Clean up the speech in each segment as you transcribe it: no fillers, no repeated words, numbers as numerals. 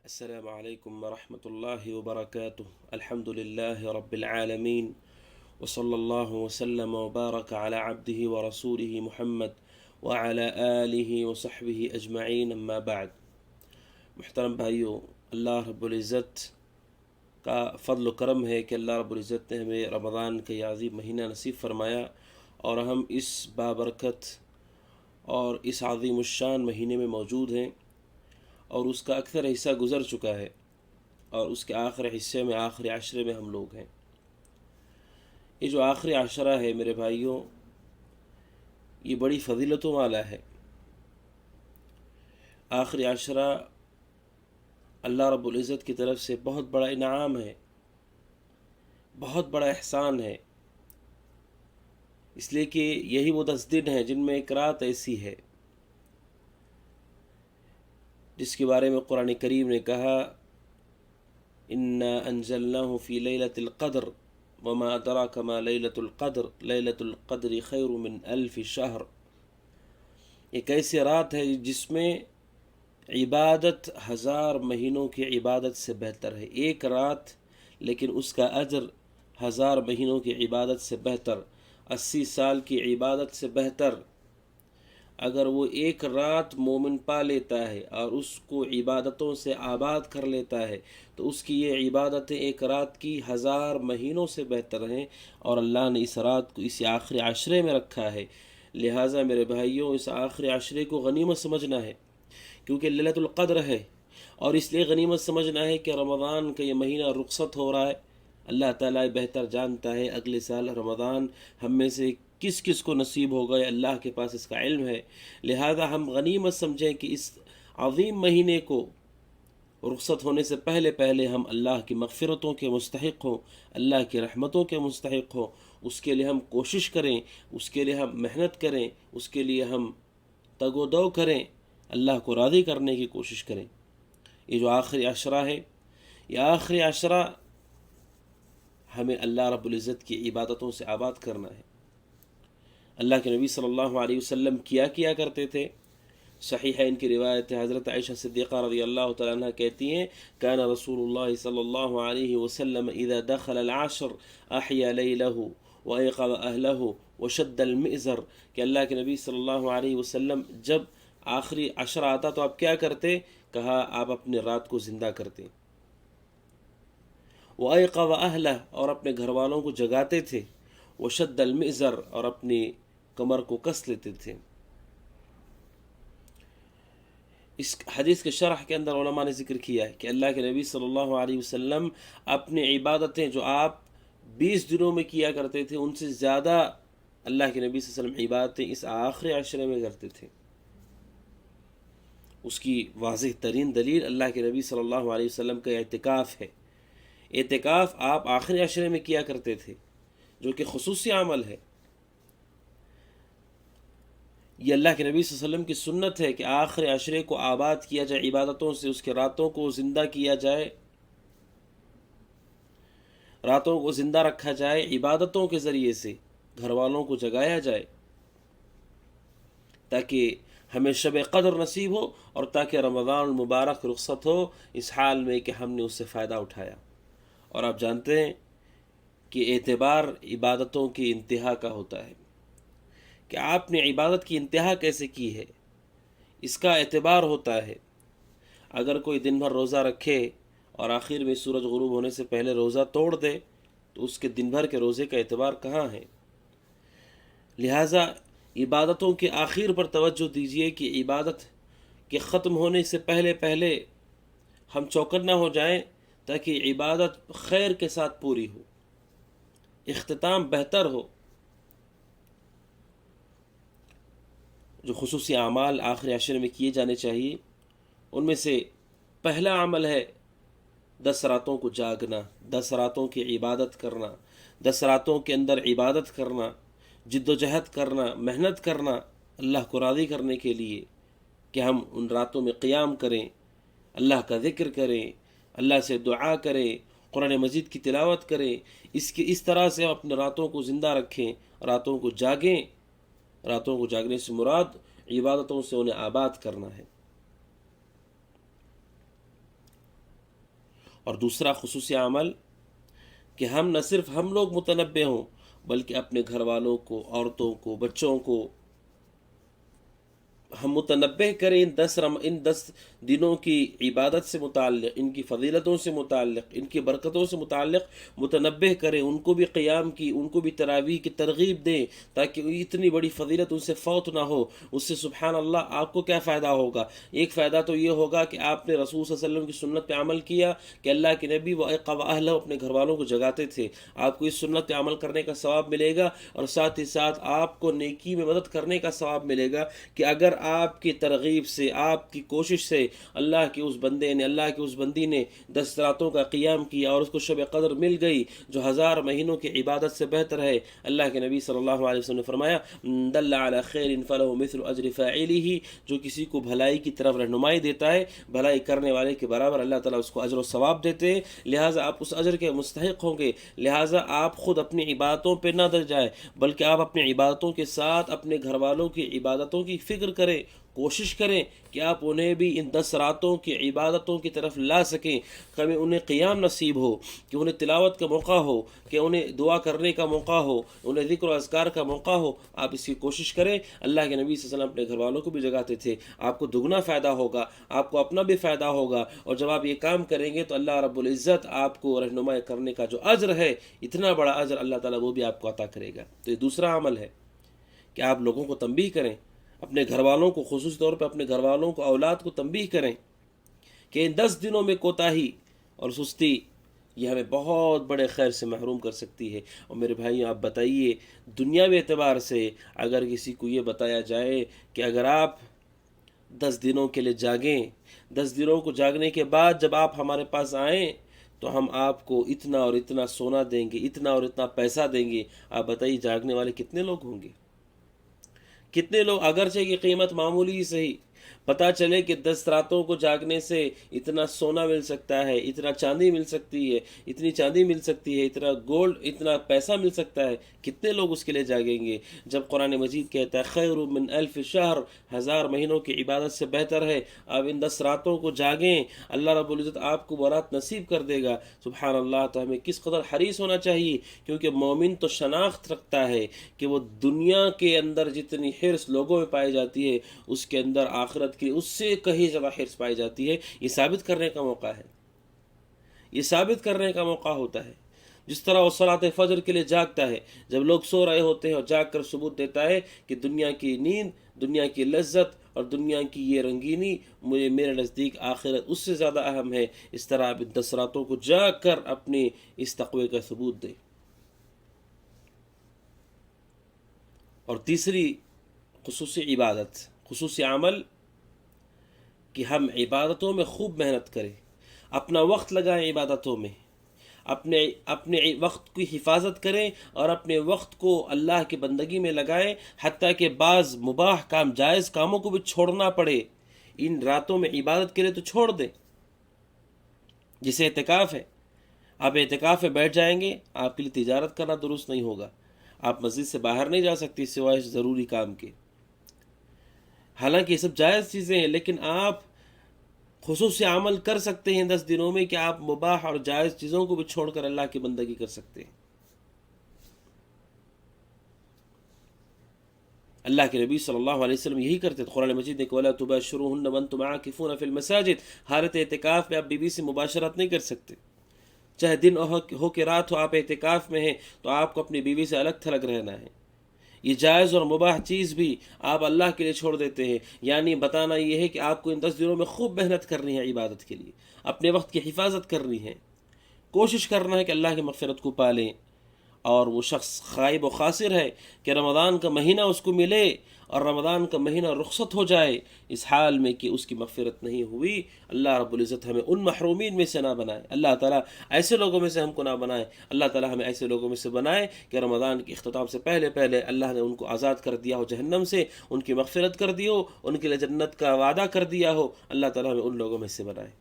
السلام عليكم ورحمة الله وبركاته. الحمد لله رب العالمين، وصلى الله وسلم وبارك على عبده ورسوله محمد وعلى آله وصحبه أجمعين، اما بعد. محترم بھائیو، اللہ رب العزت کا فضل و کرم ہے کہ اللہ رب العزت نے ہمیں رمضان کا یہ عظیم مہینہ نصیب فرمایا اور ہم اس بابرکت اور اس عظیم الشان مہینے میں موجود ہیں، اور اس کا اکثر حصہ گزر چکا ہے اور اس کے آخری حصے میں آخری عشرے میں ہم لوگ ہیں۔ یہ جو آخری عشرہ ہے میرے بھائیوں، یہ بڑی فضیلتوں والا ہے۔ آخری عشرہ اللہ رب العزت کی طرف سے بہت بڑا انعام ہے، بہت بڑا احسان ہے، اس لیے کہ یہی وہ 10 دن ہیں جن میں ایک رات ایسی ہے جس کے بارے میں قرآن کریم نے کہا اِنَّا أَنزَلْنَاهُ فِي لَيْلَةِ الْقَدْرِ وَمَا أَدْرَاكَ مَا لَيْلَةُ الْقَدْرِ لَيْلَةُ الْقَدْرِ خَيْرٌ مِّنْ أَلْفِ شَهْرٍ۔ ایک ایسی رات ہے جس میں عبادت 1000 مہینوں کی عبادت سے بہتر ہے۔ ایک رات لیکن اس کا اجر 1000 مہینوں کی عبادت سے بہتر، 80 سال کی عبادت سے بہتر۔ اگر وہ ایک رات مومن پا لیتا ہے اور اس کو عبادتوں سے آباد کر لیتا ہے تو اس کی یہ عبادتیں ایک رات کی 1000 مہینوں سے بہتر ہیں، اور اللہ نے اس رات کو اس آخری عشرے میں رکھا ہے۔ لہٰذا میرے بھائیوں، اس آخری عشرے کو غنیمت سمجھنا ہے، کیونکہ لیلۃ القدر ہے، اور اس لیے غنیمت سمجھنا ہے کہ رمضان کا یہ مہینہ رخصت ہو رہا ہے۔ اللہ تعالیٰ بہتر جانتا ہے اگلے سال رمضان ہم میں سے کس کس کو نصیب ہوگا، اللہ کے پاس اس کا علم ہے۔ لہذا ہم غنیمت سمجھیں کہ اس عظیم مہینے کو رخصت ہونے سے پہلے پہلے ہم اللہ کی مغفرتوں کے مستحق ہوں، اللہ کی رحمتوں کے مستحق ہوں۔ اس کے لیے ہم کوشش کریں، اس کے لیے ہم محنت کریں، اس کے لیے ہم تگ و دو کریں، اللہ کو راضی کرنے کی کوشش کریں۔ یہ جو آخری عشرہ ہے، یہ آخری عشرہ ہمیں اللہ رب العزت کی عبادتوں سے آباد کرنا ہے۔ اللہ کے نبی صلی اللہ علیہ وسلم کیا کرتے تھے؟ صحیحین کی روایت ہے، حضرت عائشہ صدیقہ رضی اللہ تعالیٰ عنہ کہتی ہیں کان رسول اللہ صلی اللہ علیہ وسلم اذا دخل العشر احیا لیلہ وایقظ اہلہ وشد المئزر، کہ اللہ کے نبی صلی اللہ علیہ وسلم جب آخری عشر آتا تو آپ کیا کرتے؟ کہا آپ اپنے رات کو زندہ کرتے، وایقظ اہلہ، اور اپنے گھر والوں کو جگاتے تھے، وشد المئزر، اور اپنی کمر کو کس لیتے تھے۔ اس حدیث کے شرح کے اندر علماء نے ذکر کیا ہے کہ اللہ کے نبی صلی اللہ علیہ وسلم اپنی عبادتیں جو آپ 20 دنوں میں کیا کرتے تھے ان سے زیادہ اللہ کے نبی صلی اللہ علیہ وسلم عبادتیں اس آخری عشرے میں کرتے تھے۔ اس کی واضح ترین دلیل اللہ کے نبی صلی اللہ علیہ وسلم کا اعتکاف ہے۔ اعتکاف آپ آخری عشرے میں کیا کرتے تھے، جو کہ خصوصی عمل ہے۔ یہ اللہ کے نبی صلی اللہ علیہ وسلم کی سنت ہے کہ آخری عشرے کو آباد کیا جائے عبادتوں سے، اس کے راتوں کو زندہ کیا جائے، راتوں کو زندہ رکھا جائے عبادتوں کے ذریعے سے، گھر والوں کو جگایا جائے، تاکہ ہمیں شب قدر نصیب ہو اور تاکہ رمضان المبارک رخصت ہو، اس حال میں کہ ہم نے اس سے فائدہ اٹھایا۔ اور آپ جانتے ہیں کہ اعتبار عبادتوں کی انتہا کا ہوتا ہے، کہ آپ نے عبادت کی انتہا کیسے کی ہے، اس کا اعتبار ہوتا ہے۔ اگر کوئی دن بھر روزہ رکھے اور آخر میں سورج غروب ہونے سے پہلے روزہ توڑ دے تو اس کے دن بھر کے روزے کا اعتبار کہاں ہے؟ لہٰذا عبادتوں کے آخر پر توجہ دیجیے کہ عبادت کے ختم ہونے سے پہلے پہلے ہم چوکنا ہو جائیں، تاکہ عبادت خیر کے ساتھ پوری ہو، اختتام بہتر ہو۔ جو خصوصی اعمال آخری عشرے میں کیے جانے چاہیے، ان میں سے پہلا عمل ہے 10 راتوں کو جاگنا، 10 راتوں کی عبادت کرنا، 10 راتوں کے اندر عبادت کرنا، جد و جہد کرنا، محنت کرنا اللہ کو راضی کرنے کے لیے، کہ ہم ان راتوں میں قیام کریں، اللہ کا ذکر کریں، اللہ سے دعا کریں، قرآن مجید کی تلاوت کریں۔ اس طرح سے ہم اپنے راتوں کو زندہ رکھیں، راتوں کو جاگیں۔ راتوں کو جاگنے سے مراد عبادتوں سے انہیں آباد کرنا ہے۔ اور دوسرا خصوصی عمل کہ ہم نہ صرف ہم لوگ متنبہ ہوں بلکہ اپنے گھر والوں کو، عورتوں کو، بچوں کو ہم متنبہ کریں ان 10 دنوں کی عبادت سے متعلق، ان کی فضیلتوں سے متعلق، ان کی برکتوں سے متعلق متنبہ کریں، ان کو بھی قیام کی، ان کو بھی تراویح کی ترغیب دیں تاکہ اتنی بڑی فضیلت ان سے فوت نہ ہو۔ اس سے سبحان اللہ آپ کو کیا فائدہ ہوگا؟ ایک فائدہ تو یہ ہوگا کہ آپ نے رسول صلی اللہ علیہ وسلم کی سنت پہ عمل کیا کہ اللہ کے نبی اہلہ اپنے گھر والوں کو جگاتے تھے، آپ کو اس سنت پہ عمل کرنے کا ثواب ملے گا، اور ساتھ ہی ساتھ آپ کو نیکی میں مدد کرنے کا ثواب ملے گا کہ اگر آپ کی ترغیب سے، آپ کی کوشش سے اللہ کے اس بندے نے، اللہ کی اس بندی نے 10 راتوں کا قیام کیا اور اس کو شب قدر مل گئی جو 1000 مہینوں کی عبادت سے بہتر ہے۔ اللہ کے نبی صلی اللہ علیہ وسلم نے فرمایا دل علی خیر فلہ مثل اجر فاعلہ، جو کسی کو بھلائی کی طرف رہنمائی دیتا ہے، بھلائی کرنے والے کے برابر اللہ تعالیٰ اس کو اجر و ثواب دیتے ہیں، لہٰذا آپ اس اجر کے مستحق ہوں گے۔ لہٰذا آپ خود اپنی عبادتوں پہ نہ ڈر جائیں بلکہ آپ اپنی عبادتوں کے ساتھ اپنے گھر والوں کی عبادتوں کی فکر کریں، کوشش کریں کہ آپ انہیں بھی ان 10 راتوں کی عبادتوں کی طرف لا سکیں، کبھی انہیں قیام نصیب ہو، کہ انہیں تلاوت کا موقع ہو، کہ انہیں دعا کرنے کا موقع ہو، انہیں ذکر و اذکار کا موقع ہو۔ آپ اس کی کوشش کریں۔ اللہ کے نبی صلی اللہ علیہ وسلم اپنے گھر والوں کو بھی جگاتے تھے، آپ کو دگنا فائدہ ہوگا، آپ کو اپنا بھی فائدہ ہوگا، اور جب آپ یہ کام کریں گے تو اللہ رب العزت آپ کو رہنمائی کرنے کا جو اجر ہے، اتنا بڑا اجر اللہ تعالیٰ وہ بھی آپ کو عطا کرے گا۔ تو یہ دوسرا عمل ہے کہ آپ لوگوں کو تنبیہ کریں، اپنے گھر والوں کو، خصوصی طور پہ اپنے گھر والوں کو، اولاد کو تنبیہ کریں کہ ان 10 دنوں میں کوتاہی اور سستی یہ ہمیں بہت بڑے خیر سے محروم کر سکتی ہے۔ اور میرے بھائیوں آپ بتائیے، دنیاوی اعتبار سے اگر کسی کو یہ بتایا جائے کہ اگر آپ 10 دنوں کے لیے جاگیں، 10 دنوں کو جاگنے کے بعد جب آپ ہمارے پاس آئیں تو ہم آپ کو اتنا اور اتنا سونا دیں گے، اتنا اور اتنا پیسہ دیں گے، آپ بتائیے جاگنے والے کتنے لوگ ہوں گے؟ کتنے لوگ، اگرچہ کی قیمت معمولی ہی صحیح، پتہ چلے کہ 10 راتوں کو جاگنے سے اتنا سونا مل سکتا ہے، اتنا چاندی مل سکتی ہے، اتنی چاندی مل سکتی ہے، اتنا گولڈ، اتنا پیسہ مل سکتا ہے، کتنے لوگ اس کے لیے جاگیں گے؟ جب قرآن مجید کہتا ہے خیر من 1000 شہر، 1000 مہینوں کی عبادت سے بہتر ہے آپ ان 10 راتوں کو جاگیں، اللہ رب العزت آپ کو برات نصیب کر دے گا۔ سبحان اللہ! تو ہمیں کس قدر حریص ہونا چاہیے، کیونکہ مومن تو شناخت رکھتا ہے کہ وہ دنیا کے اندر جتنی حرص لوگوں میں پائی جاتی ہے اس کے اندر آخرت کی اس سے کہیں زیادہ حرص پائی جاتی ہے۔ یہ ثابت کرنے کا موقع ہے، یہ ثابت کرنے کا موقع ہوتا ہے۔ جس طرح وہ صلاۃ فجر کے لیے جاگتا ہے، جب لوگ سو رہے ہوتے ہیں اور جاگ کر ثبوت دیتا ہے کہ دنیا کی نیند، دنیا کی لذت اور دنیا کی یہ رنگینی مجھے میرے نزدیک آخرت اس سے زیادہ اہم ہے، اس طرح آپ 10 راتوں کو جاگ کر اپنے اس تقوی کا ثبوت دیں۔ اور تیسری خصوصی عبادت، خصوصی عمل کہ ہم عبادتوں میں خوب محنت کریں، اپنا وقت لگائیں عبادتوں میں، اپنے وقت کی حفاظت کریں اور اپنے وقت کو اللہ کی بندگی میں لگائیں، حتیٰ کہ بعض مباح کام، جائز کاموں کو بھی چھوڑنا پڑے ان راتوں میں عبادت کے لیے تو چھوڑ دیں۔ جسے اعتکاف ہے، آپ اعتکاف میں بیٹھ جائیں گے، آپ کے لیے تجارت کرنا درست نہیں ہوگا، آپ مسجد سے باہر نہیں جا سکتی سوائے ضروری کام کے۔ حالانکہ یہ سب جائز چیزیں ہیں، لیکن آپ خصوصی عمل کر سکتے ہیں 10 دنوں میں کہ آپ مباح اور جائز چیزوں کو بھی چھوڑ کر اللہ کی بندگی کر سکتے ہیں۔ اللہ کے نبی صلی اللہ علیہ وسلم یہی کرتے تھے۔ قرآن مجید نے کہ وَلَا تُبَاشِرُوهُنَّ وَأَنْتُمْ عَاكِفُونَ فِي الْمَسَاجِدِ، حالت اعتکاف میں آپ بیوی سے مباشرت نہیں کر سکتے، چاہے دن ہو کہ رات ہو، آپ اعتکاف میں ہیں تو آپ کو اپنی بیوی سے الگ تھلگ رہنا ہے۔ یہ جائز اور مباح چیز بھی آپ اللہ کے لیے چھوڑ دیتے ہیں، یعنی بتانا یہ ہے کہ آپ کو ان 10 دنوں میں خوب محنت کرنی ہے عبادت کے لیے، اپنے وقت کی حفاظت کرنی ہے، کوشش کرنا ہے کہ اللہ کی مغفرت کو پالیں۔ اور وہ شخص خائب و خاسر ہے کہ رمضان کا مہینہ اس کو ملے اور رمضان کا مہینہ رخصت ہو جائے اس حال میں کہ اس کی مغفرت نہیں ہوئی۔ اللہ رب العزت ہمیں ان محرومین میں سے نہ بنائے، اللہ تعالیٰ ایسے لوگوں میں سے ہم کو نہ بنائے، اللہ تعالیٰ ہمیں ایسے لوگوں میں سے بنائے کہ رمضان کے اختتام سے پہلے پہلے اللہ نے ان کو آزاد کر دیا ہو جہنم سے، ان کی مغفرت کر دی ہو، ان کے لیے جنت کا وعدہ کر دیا ہو۔ اللہ تعالیٰ ہمیں ان لوگوں میں سے بنائے۔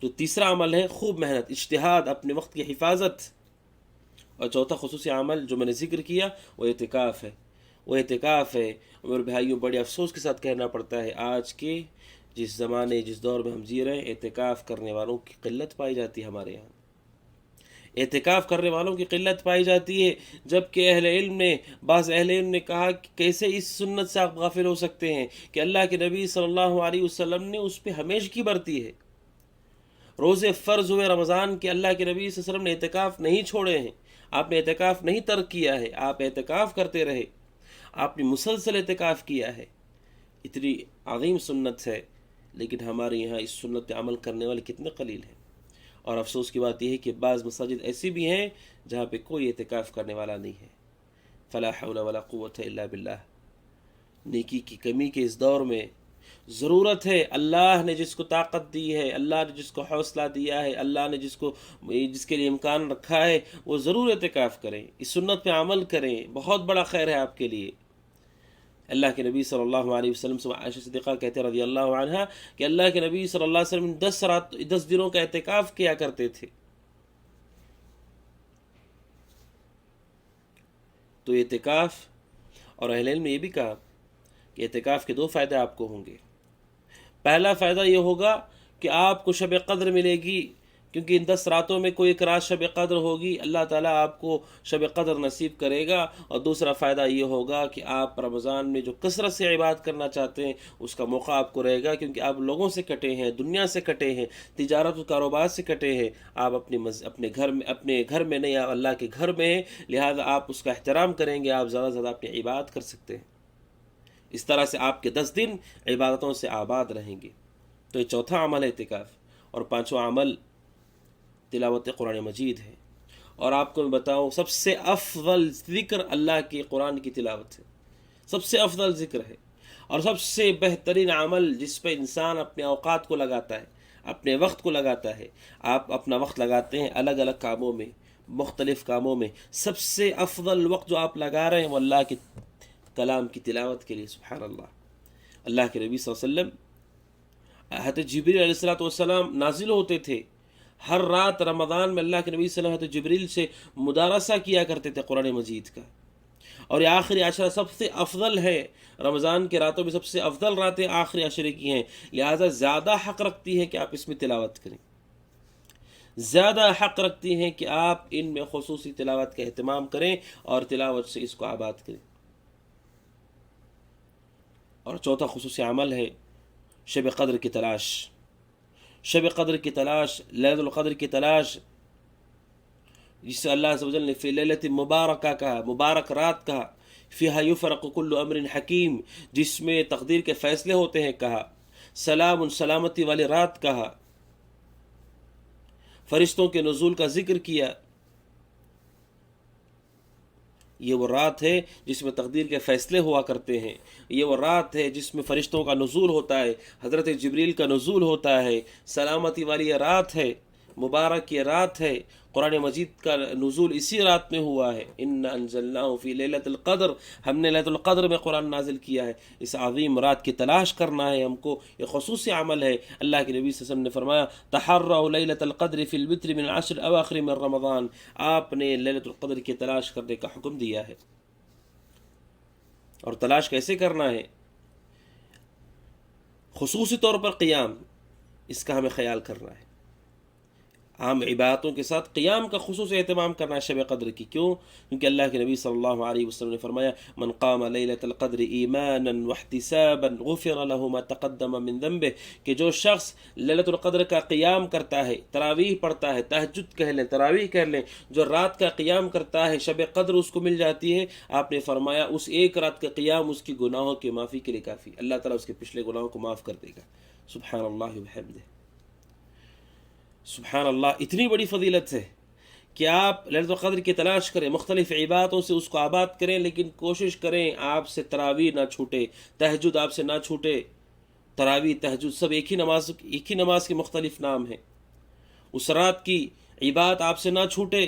جو تیسرا عمل ہے خوب محنت، اجتہاد، اپنے وقت کی حفاظت۔ اور چوتھا خصوصی عمل جو میں نے ذکر کیا وہ اعتکاف ہے، وہ اعتکاف ہے۔ میرے بھائیوں، بڑے افسوس کے ساتھ کہنا پڑتا ہے آج کے جس زمانے جس دور میں ہم جی رہے ہیں اعتکاف کرنے والوں کی قلت پائی جاتی ہے ہمارے یہاں، اعتکاف کرنے والوں کی قلت پائی جاتی ہے، جبکہ بعض اہل علم نے کہا کہ کیسے اس سنت سے آپ غافل ہو سکتے ہیں کہ اللہ کے نبی صلی اللہ علیہ وسلم نے اس پہ ہمیشگی برتی ہے۔ روزے فرض ہوئے رمضان کے، اللہ کے نبی صلی اللہ علیہ وسلم نے اعتکاف نہیں چھوڑے ہیں، آپ نے اعتکاف نہیں ترک کیا ہے، آپ اعتکاف کرتے رہے، آپ نے مسلسل اعتکاف کیا ہے۔ اتنی عظیم سنت ہے، لیکن ہمارے یہاں اس سنت پہ عمل کرنے والے کتنے قلیل ہیں۔ اور افسوس کی بات یہ ہے کہ بعض مساجد ایسی بھی ہیں جہاں پہ کوئی اعتکاف کرنے والا نہیں ہے۔ فلا حول ولا قوت الا باللہ۔ نیکی کی کمی کے اس دور میں ضرورت ہے، اللہ نے جس کو طاقت دی ہے، اللہ نے جس کو حوصلہ دیا ہے، اللہ نے جس کے لیے امکان رکھا ہے، وہ ضرور اعتکاف کریں، اس سنت پہ عمل کریں، بہت بڑا خیر ہے آپ کے لیے۔ اللہ کے نبی صلی اللہ علیہ وسلم سے عائشہ صدیقہ کہتے رضی اللہ عنہ کہ اللہ کے نبی صلی اللہ علیہ وسلم 10 دنوں کا اعتکاف کیا کرتے تھے۔ تو اعتکاف، اور اہل علم نے یہ بھی کہا کہ اعتکاف کے 2 فائدے آپ کو ہوں گے۔ پہلا فائدہ یہ ہوگا کہ آپ کو شب قدر ملے گی، کیونکہ ان 10 راتوں میں کوئی ایک رات شب قدر ہوگی، اللہ تعالیٰ آپ کو شب قدر نصیب کرے گا۔ اور دوسرا فائدہ یہ ہوگا کہ آپ رمضان میں جو کثرت سے عبادت کرنا چاہتے ہیں اس کا موقع آپ کو رہے گا، کیونکہ آپ لوگوں سے کٹے ہیں، دنیا سے کٹے ہیں، تجارت و کاروبار سے کٹے ہیں، آپ اپنے گھر میں نہیں، آپ اللہ کے گھر میں ہیں، لہذا آپ اس کا احترام کریں گے، آپ زیادہ سے زیادہ اپنی عبادت کر سکتے ہیں۔ اس طرح سے آپ کے 10 دن عبادتوں سے آباد رہیں گے۔ تو یہ چوتھا عمل ہے اعتکاف۔ اور 5واں عمل تلاوت قرآن مجید ہے۔ اور آپ کو میں بتاؤں، سب سے افضل ذکر اللہ کی قرآن کی تلاوت ہے، سب سے افضل ذکر ہے، اور سب سے بہترین عمل جس پہ انسان اپنے اوقات کو لگاتا ہے، اپنے وقت کو لگاتا ہے۔ آپ اپنا وقت لگاتے ہیں الگ الگ کاموں میں، مختلف کاموں میں، سب سے افضل وقت جو آپ لگا رہے ہیں وہ اللہ کے کلام کی تلاوت کے لیے۔ سبحان اللہ۔ اللہ کے نبی صلی اللہ علیہ وسلم، حضرت جبریل علیہ السلام نازل ہوتے تھے ہر رات رمضان میں، اللہ کے نبی صلی اللہ علیہ وسلم حضرت جبریل سے مدارسہ کیا کرتے تھے قرآن مجید کا۔ اور یہ آخری عشرہ سب سے افضل ہے، رمضان کے راتوں میں سب سے افضل راتیں آخری عشرے کی ہیں، لہذا زیادہ حق رکھتی ہے کہ آپ اس میں تلاوت کریں، زیادہ حق رکھتی ہیں کہ آپ ان میں خصوصی تلاوت کا اہتمام کریں اور تلاوت سے اس کو آباد کریں۔ اور چوتھا خصوصی عمل ہے شب قدر کی تلاش، شب قدر کی تلاش، لیلۃ القدر کی تلاش، جس سے اللہ عز و جل نے فی لیلۃ مبارکہ کہا، مبارک رات کہا، فیہا یفرق کل امر حکیم، جس میں تقدیر کے فیصلے ہوتے ہیں کہا، سلام سلامتی والی رات کہا، فرشتوں کے نزول کا ذکر کیا۔ یہ وہ رات ہے جس میں تقدیر کے فیصلے ہوا کرتے ہیں، یہ وہ رات ہے جس میں فرشتوں کا نزول ہوتا ہے، حضرت جبریل کا نزول ہوتا ہے، سلامتی والی یہ رات ہے، مبارک یہ رات ہے، قرآن مجید کا نزول اسی رات میں ہوا ہے۔ انا انزلناہ فی لیلۃ القدر، ہم نے لیلۃ القدر میں قرآن نازل کیا ہے۔ اس عظیم رات کی تلاش کرنا ہے ہم کو، یہ خصوصی عمل ہے۔ اللہ کے نبی صلی اللہ علیہ وسلم نے فرمایا تحروا لیلۃ القدر فی الوتر من العشر الاواخر من رمضان، آپ نے لیلۃ القدر کی تلاش کرنے کا حکم دیا ہے۔ اور تلاش کیسے کرنا ہے؟ خصوصی طور پر قیام، اس کا ہمیں خیال کرنا ہے۔ عام عبادتوں کے ساتھ قیام کا خصوصی اہتمام کرنا ہے شب قدر کی۔ کیوں؟ کیونکہ اللہ کے نبی صلی اللہ علیہ وسلم نے فرمایا من قام لیلۃ القدر ایمانا واحتسابا غفر له ما تقدم من ذنبه، کہ جو شخص لیلۃ القدر کا قیام کرتا ہے، تراویح پڑھتا ہے، تہجد کہہ لیں، تراویح کہہ لیں، جو رات کا قیام کرتا ہے شب قدر اس کو مل جاتی ہے۔ آپ نے فرمایا اس ایک رات کا قیام اس کی گناہوں کی معافی کے لیے کافی، اللہ تعالیٰ اس کے پچھلے گناہوں کو معاف کر دے گا۔ سبحان اللہ وبحمدہ، سبحان اللہ۔ اتنی بڑی فضیلت ہے کہ آپ لیلۃ القدر کی تلاش کریں، مختلف عبادتوں سے اس کو آباد کریں، لیکن کوشش کریں آپ سے تراویح نہ چھوٹے، تہجد آپ سے نہ چھوٹے۔ تراویح، تہجد سب ایک ہی نماز کے مختلف نام ہیں۔ اس رات کی عبادت آپ سے نہ چھوٹے،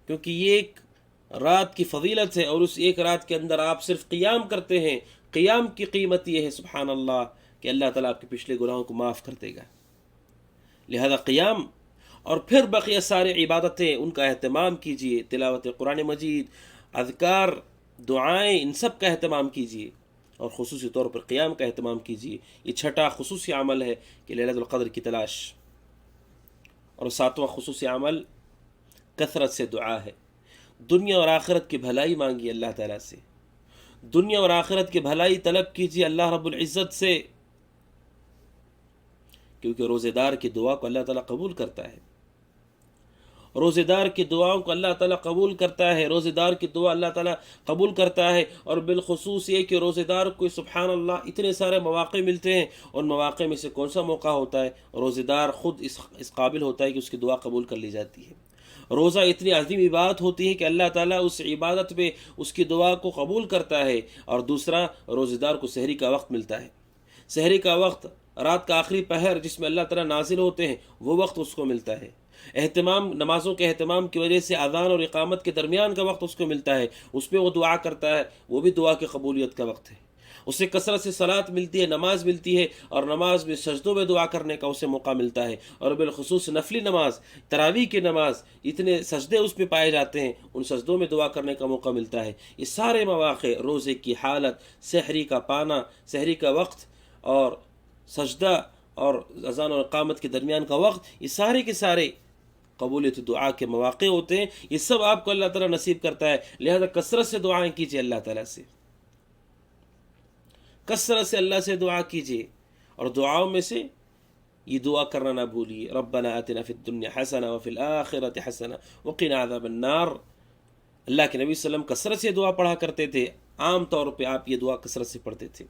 کیونکہ یہ ایک رات کی فضیلت ہے، اور اس ایک رات کے اندر آپ صرف قیام کرتے ہیں۔ قیام کی قیمت یہ ہے سبحان اللہ کہ اللہ تعالیٰ آپ کے پچھلے گناہوں کو معاف کر دے گا۔ لہذا قیام اور پھر بقیہ سارے عبادتیں ان کا اہتمام کیجیے، تلاوت قرآن مجید، اذکار، دعائیں، ان سب کا اہتمام کیجیے۔ اور خصوصی طور پر قیام کا اہتمام کیجیے۔ یہ چھٹا خصوصی عمل ہے کہ لیلۃ القدر کی تلاش۔ اور ساتواں خصوصی عمل کثرت سے دعا ہے۔ دنیا اور آخرت کی بھلائی مانگیے اللہ تعالیٰ سے، دنیا اور آخرت کی بھلائی طلب کیجیے اللہ رب العزت سے، کیونکہ روزے دار کی دعا کو اللہ تعالیٰ قبول کرتا ہے، روزے دار کی دعاؤں کو اللہ تعالیٰ قبول کرتا ہے، روزے دار کی دعا اللہ تعالیٰ قبول کرتا ہے۔ اور بالخصوص یہ کہ روزے دار کو سبحان اللہ اتنے سارے مواقع ملتے ہیں، ان مواقع میں سے کون سا موقع ہوتا ہے؟ روزے دار خود اس قابل ہوتا ہے کہ اس کی دعا قبول کر لی جاتی ہے۔ روزہ اتنی عظیم عبادت ہوتی ہے کہ اللہ تعالیٰ اس عبادت میں اس کی دعا کو قبول کرتا ہے۔ اور دوسرا، روزے دار کو سحری کا وقت ملتا ہے، سحری کا وقت، رات کا آخری پہر جس میں اللہ تعالیٰ نازل ہوتے ہیں، وہ وقت اس کو ملتا ہے۔ اہتمام، نمازوں کے اہتمام کی وجہ سے اذان اور اقامت کے درمیان کا وقت اس کو ملتا ہے، اس میں وہ دعا کرتا ہے، وہ بھی دعا کی قبولیت کا وقت ہے۔ اسے کثرت سے صلاۃ ملتی ہے، نماز ملتی ہے، اور نماز میں سجدوں میں دعا کرنے کا اسے موقع ملتا ہے۔ اور بالخصوص نفلی نماز، تراویح کی نماز، اتنے سجدے اس میں پائے جاتے ہیں، ان سجدوں میں دعا کرنے کا موقع ملتا ہے۔ یہ سارے مواقع، روزے کی حالت، سحری کا پانا، سحری کا وقت، اور سجدہ اور اذان اور اقامت کے درمیان کا وقت، یہ سارے کے سارے قبولیت دعا کے مواقع ہوتے ہیں۔ یہ سب آپ کو اللہ تعالیٰ نصیب کرتا ہے، لہذا کثرت سے دعائیں کیجیے اللہ تعالیٰ سے، کثرت سے اللہ سے دعا کیجیے۔ اور دعاؤں میں سے یہ دعا کرنا نہ بھولیے، ربنا آتنا فی الدنیا حسنہ وفی الآخرۃ حسنہ وقنا عذاب النار۔ اللہ کے نبی صلی اللہ علیہ وسلم کثرت سے دعا پڑھا کرتے تھے، عام طور پہ آپ یہ دعا کثرت سے پڑھتے تھے۔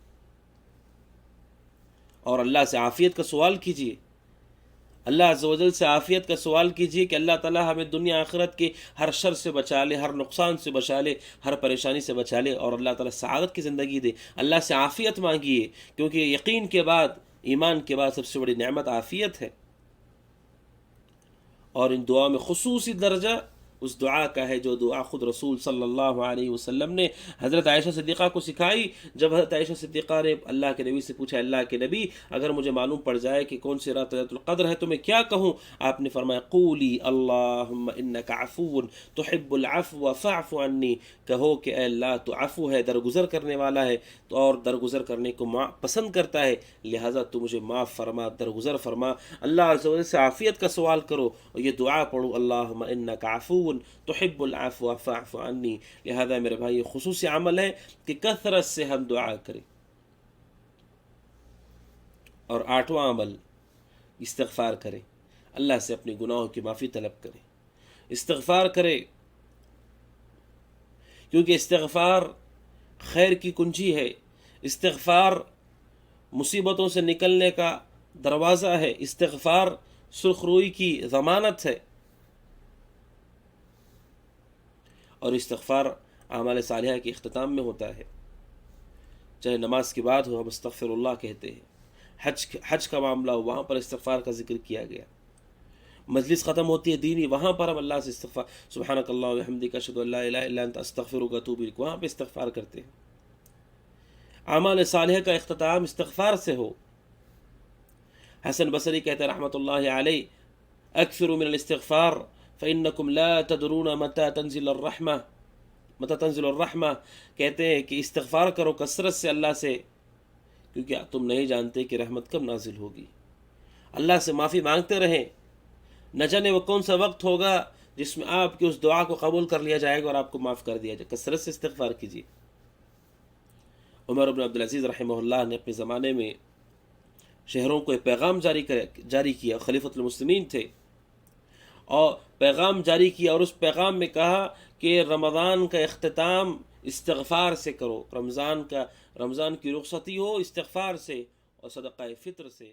اور اللہ سے عافیت کا سوال کیجیے، اللہ عز و جل سے عافیت کا سوال کیجیے کہ اللہ تعالیٰ ہمیں دنیا آخرت کے ہر شر سے بچا لے، ہر نقصان سے بچا لے، ہر پریشانی سے بچا لے، اور اللہ تعالیٰ سعادت کی زندگی دے۔ اللہ سے عافیت مانگیے، کیونکہ یقین کے بعد، ایمان کے بعد سب سے بڑی نعمت عافیت ہے۔ اور ان دعا میں خصوصی درجہ اس دعا کا ہے جو دعا خود رسول صلی اللہ علیہ وسلم نے حضرت عائشہ صدیقہ کو سکھائی۔ جب حضرت عائشہ صدیقہ نے اللہ کے نبی سے پوچھا، اللہ کے نبی اگر مجھے معلوم پڑ جائے کہ کون سی رات لیلۃ القدر ہے تو میں کیا کہوں؟ آپ نے فرمایا، قولی اللہم انک عفو تحب العفو فاعف عنی، کہو کہ اے اللہ تو عفو ہے، درگزر کرنے والا ہے، تو اور درگزر کرنے کو پسند کرتا ہے، لہٰذا تو مجھے معاف فرما، درگزر فرما۔ اللہ عز و جل سے عافیت کا سوال کرو اور یہ دعا پڑھو، اللہم انک عفو تحب العفو فاعف عنی۔ لہذا میرے بھائی، خصوصی عمل ہے کہ کثرت سے ہم دعا کریں۔ اور آٹھواں عمل، استغفار کریں، اللہ سے اپنے گناہوں کی معافی طلب کریں، استغفار کریں، کیونکہ استغفار خیر کی کنجی ہے، استغفار مصیبتوں سے نکلنے کا دروازہ ہے، استغفار سرخ روئی کی ضمانت ہے۔ اور استغفار اعمال صالحہ کے اختتام میں ہوتا ہے، چاہے نماز کے بعد ہو ہم استغفر اللہ کہتے ہیں، حج کا معاملہ ہو وہاں پر استغفار کا ذکر کیا گیا، مجلس ختم ہوتی ہے دینی، وہاں پر ہم اللہ سے استغفار، سبحانک اللہ وبحمدک اشہد ان لا الہ الا انت استغفرک واتوب الیک، وہاں پہ استغفار کرتے ہیں۔ اعمال صالحہ کا اختتام استغفار سے ہو۔ حسن بصری کہتے ہیں رحمۃ اللہ علیہ، اکثروا من الاستغفار فإنکم لا تدرون متى تنزل الرحمہ، کہتے ہیں کہ استغفار کرو کثرت سے اللہ سے، کیونکہ تم نہیں جانتے کہ رحمت کب نازل ہوگی۔ اللہ سے معافی مانگتے رہیں، نہ جانے وہ کون سا وقت ہوگا جس میں آپ کی اس دعا کو قبول کر لیا جائے گا اور آپ کو معاف کر دیا جائے گا۔ کثرت سے استغفار کیجیے۔ عمر بن عبدالعزیز رحمہ اللہ نے اپنے زمانے میں شہروں کو ایک پیغام جاری کیا، خلیفۃ المسلمین تھے، اور پیغام جاری کیا، اور اس پیغام میں کہا کہ رمضان کا اختتام استغفار سے کرو، رمضان کی رخصتی ہو استغفار سے اور صدقہ فطر سے۔